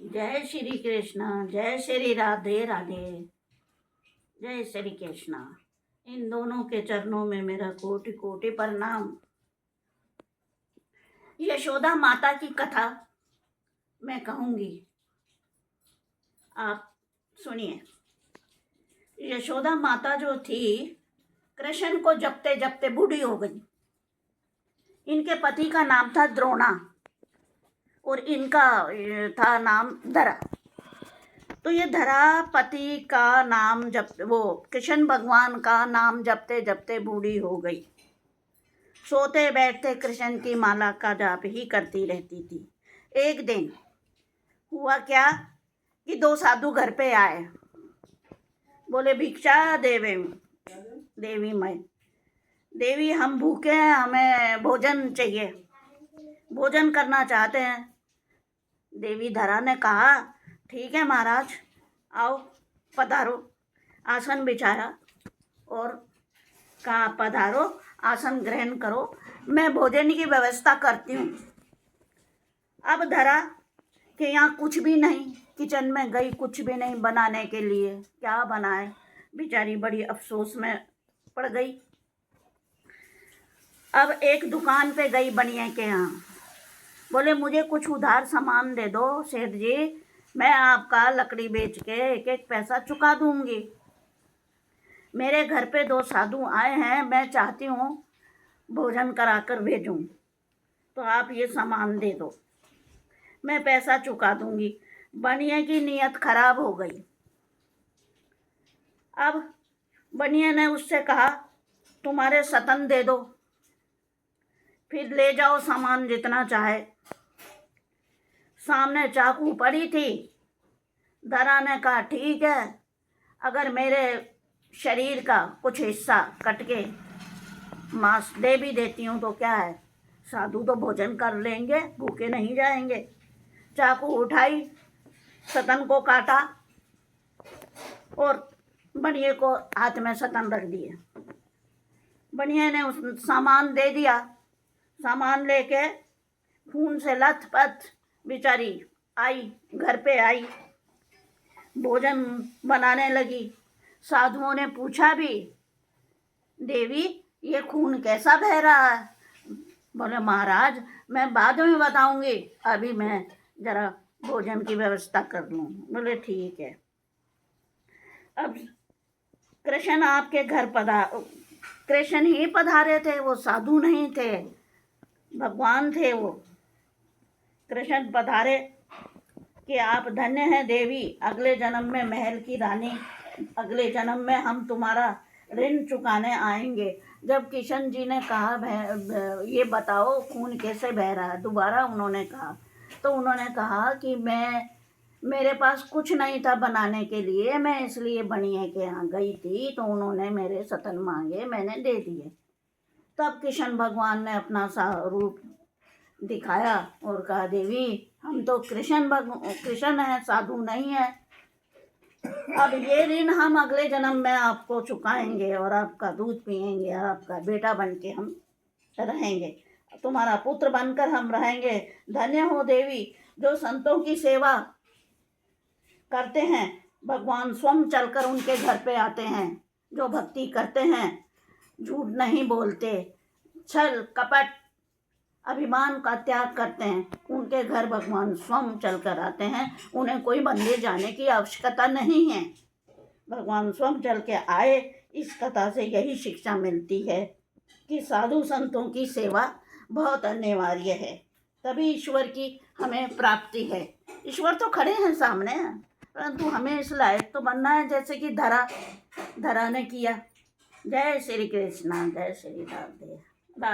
जय श्री कृष्ण, जय श्री राधे राधे, जय श्री कृष्ण। इन दोनों के चरणों में मेरा कोटि कोटि प्रणाम। यशोदा माता की कथा मैं कहूंगी, आप सुनिए। यशोदा माता जो थी, कृष्ण को जपते जपते बूढ़ी हो गई। इनके पति का नाम था द्रोणा और इनका था नाम धरा। तो ये धरा पति का नाम जप, वो कृष्ण भगवान का नाम जपते जपते बूढ़ी हो गई। सोते बैठते कृष्ण की माला का जाप ही करती रहती थी। एक दिन हुआ क्या कि दो साधु घर पे आए। बोले, भिक्षा देवी मैं देवी, हम भूखे हैं, हमें भोजन चाहिए, भोजन करना चाहते हैं। देवी धरा ने कहा, ठीक है महाराज, आओ पधारो। आसन बिछाया और कहा, पधारो, आसन ग्रहण करो, मैं भोजन की व्यवस्था करती हूँ। अब धरा कि यहाँ कुछ भी नहीं, किचन में गई, कुछ भी नहीं बनाने के लिए, क्या बनाए, बेचारी बड़ी अफसोस में पड़ गई। अब एक दुकान पे गई बनिए के यहाँ। बोले, मुझे कुछ उधार सामान दे दो सेठ जी, मैं आपका लकड़ी बेच के एक एक पैसा चुका दूंगी। मेरे घर पे दो साधु आए हैं, मैं चाहती हूँ भोजन कराकर भेजूं, तो आप ये सामान दे दो, मैं पैसा चुका दूंगी। बनिए की नीयत खराब हो गई। अब बनिए ने उससे कहा, तुम्हारे सतन दे दो, फिर ले जाओ सामान जितना चाहे। सामने चाकू पड़ी थी। धरा ने कहा, ठीक है, अगर मेरे शरीर का कुछ हिस्सा कट के मांस दे भी देती हूँ तो क्या है, साधु तो भोजन कर लेंगे, भूखे नहीं जाएंगे। चाकू उठाई, सतन को काटा और बनिए को हाथ में सतन रख दिए। बनिए ने उस सामान दे दिया। सामान लेके खून से लथपथ बेचारी आई, घर पे आई, भोजन बनाने लगी। साधुओं ने पूछा भी, देवी ये खून कैसा बह रहा है? बोले, महाराज मैं बाद में बताऊंगी, अभी मैं जरा भोजन की व्यवस्था कर लूँ। बोले, ठीक है। अब कृष्ण आपके घर कृष्ण ही पधारे थे, वो साधु नहीं थे, भगवान थे वो। कृष्ण पधारे कि आप धन्य हैं देवी, अगले जन्म में महल की रानी, अगले जन्म में हम तुम्हारा ऋण चुकाने आएंगे। जब किशन जी ने कहा, ये बताओ खून कैसे बह रहा है, दोबारा उन्होंने कहा, तो उन्होंने कहा कि मेरे पास कुछ नहीं था बनाने के लिए, मैं इसलिए बनिए के यहाँ गई थी, तो उन्होंने मेरे सतन मांगे, मैंने दे दिए। तब कृष्ण भगवान ने अपना रूप दिखाया और कहा, देवी हम तो कृष्ण हैं, साधु नहीं है। अब ये ऋण हम अगले जन्म में आपको चुकाएंगे और आपका दूध पिएंगे और आपका बेटा बन के हम रहेंगे, तुम्हारा पुत्र बनकर हम रहेंगे। धन्य हो देवी, जो संतों की सेवा करते हैं, भगवान स्वयं चलकर उनके घर पे आते हैं। जो भक्ति करते हैं, झूठ नहीं बोलते, छल कपट अभिमान का त्याग करते हैं, उनके घर भगवान स्वयं चलकर आते हैं। उन्हें कोई मंदिर जाने की आवश्यकता नहीं है, भगवान स्वयं चल के आए। इस कथा से यही शिक्षा मिलती है कि साधु संतों की सेवा बहुत अनिवार्य है, तभी ईश्वर की हमें प्राप्ति है। ईश्वर तो खड़े हैं सामने, परंतु हमें इस लायक तो बनना है जैसे कि धरा ने किया। जय श्री कृष्ण, जय श्री राधे।